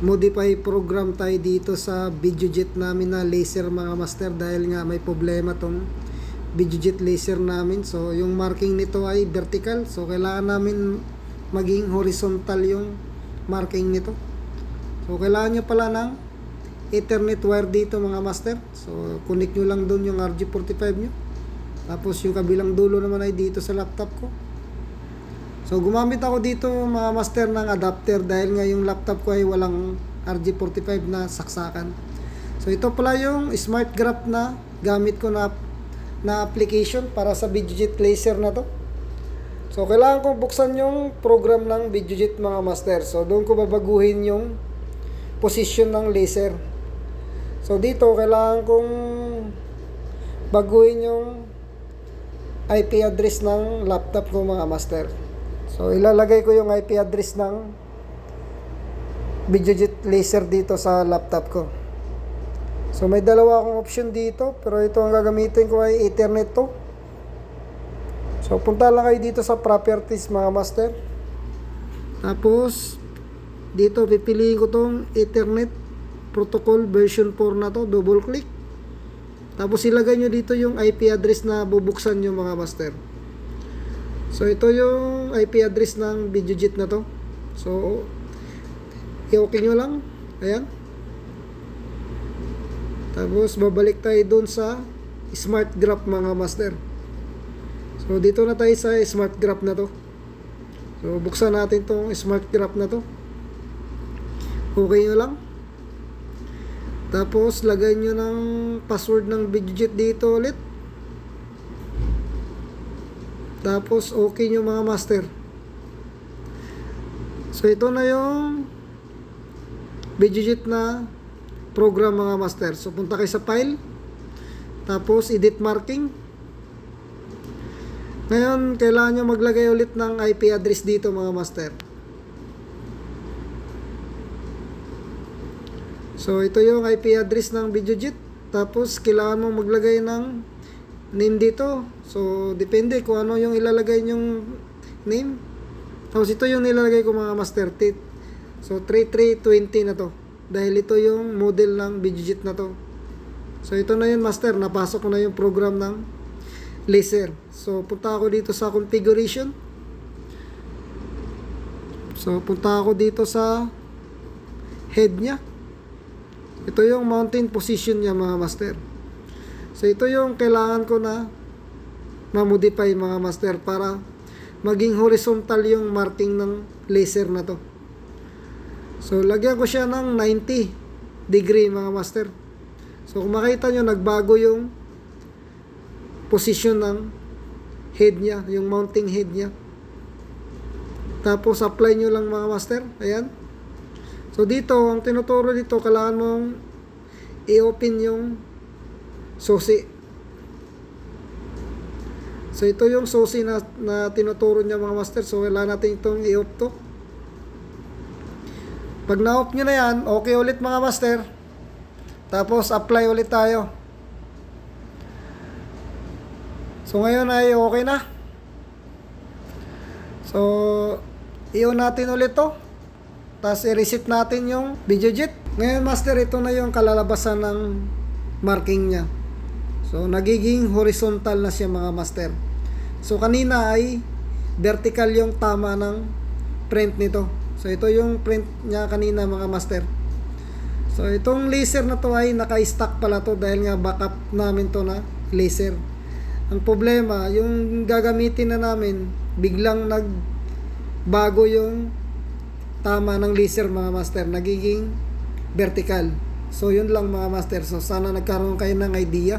modify program tayo dito sa Videojet namin na laser mga master, dahil nga may problema tong Videojet laser namin. So yung marking nito ay vertical, so kailangan namin maging horizontal yung marking nito. So kailangan nyo pala ng Ethernet wire dito mga master. So connect nyo lang doon yung RG45 nyo, tapos yung kabilang dulo naman ay dito sa laptop ko. So gumamit ako dito mga master ng adapter, dahil nga yung laptop ko ay walang RG45 na saksakan. So ito pala yung smart graph na gamit ko na application para sa Videojet laser na to. So kailangan kong buksan yung program ng Videojet mga master. So doon ko babaguhin yung position ng laser. So dito kailangan kong baguhin yung IP address ng laptop ko mga master. So ilalagay ko yung IP address ng Videojet laser dito sa laptop ko. So may dalawa akong option dito, pero ito ang gagamitin ko ay Ethernet to. So punta lang kayo dito sa properties mga master. Tapos dito pipiliin ko tong Ethernet protocol version 4 na to, double click. Tapos ilagay nyo dito yung IP address na bubuksan nyo mga master. So ito yung IP address ng Videojet na to. So i-okay nyo lang. Ayan. Tapos babalik tayo dun sa smart graph mga master. So dito na tayo sa smart graph na to. So buksan natin tong smart graph na to. Okay nyo lang. Tapos lagay nyo ng password ng Videojet dito ulit. Tapos okay nyo mga master. So ito na yung Videojet na program mga master. So punta kayo sa file, tapos edit marking. Ngayon kailangan nyo maglagay ulit ng IP address dito mga master. So ito yung IP address ng Videojet. Tapos kailangan mo maglagay ng name dito. So depende kung ano yung ilalagay nyong name. Tapos ito yung nilalagay ko mga master. So 3320 na to, dahil ito yung model ng Videojet na to. So ito na yun master, napasok ko na yung program ng laser. So punta ako dito sa configuration. So punta ako dito sa head nya. Ito yung mounting position niya mga master. So ito yung kailangan ko na ma-modify mga master para maging horizontal yung marking ng laser na to. So lagyan ko siya ng 90 degree mga master. So kung makita nyo, nagbago yung position ng head niya, yung mounting head niya. Tapos apply nyo lang mga master. Ayan. So dito, ang tinuturo dito, kailangan mong i-open yung susi. So ito yung susi na tinuturo niya mga master. So kailangan natin itong i-off to. Pag na-off nyo na yan, okay ulit mga master. Tapos apply ulit tayo. So ngayon ay okay na. So i-on natin ulit to. Tapos i-reset natin yung Videojet. Ngayon master, ito na yung kalalabasan ng marking niya. So nagiging horizontal na siya mga master. So kanina ay vertical yung tama ng print nito. So ito yung print niya kanina mga master. So itong laser na to ay naka-stack pala to, dahil nga backup namin to na laser. Ang problema, yung gagamitin na namin, biglang nagbago yung tama ng laser mga master, nagiging vertical. So yun lang mga master. So sana nagkaroon kayo ng idea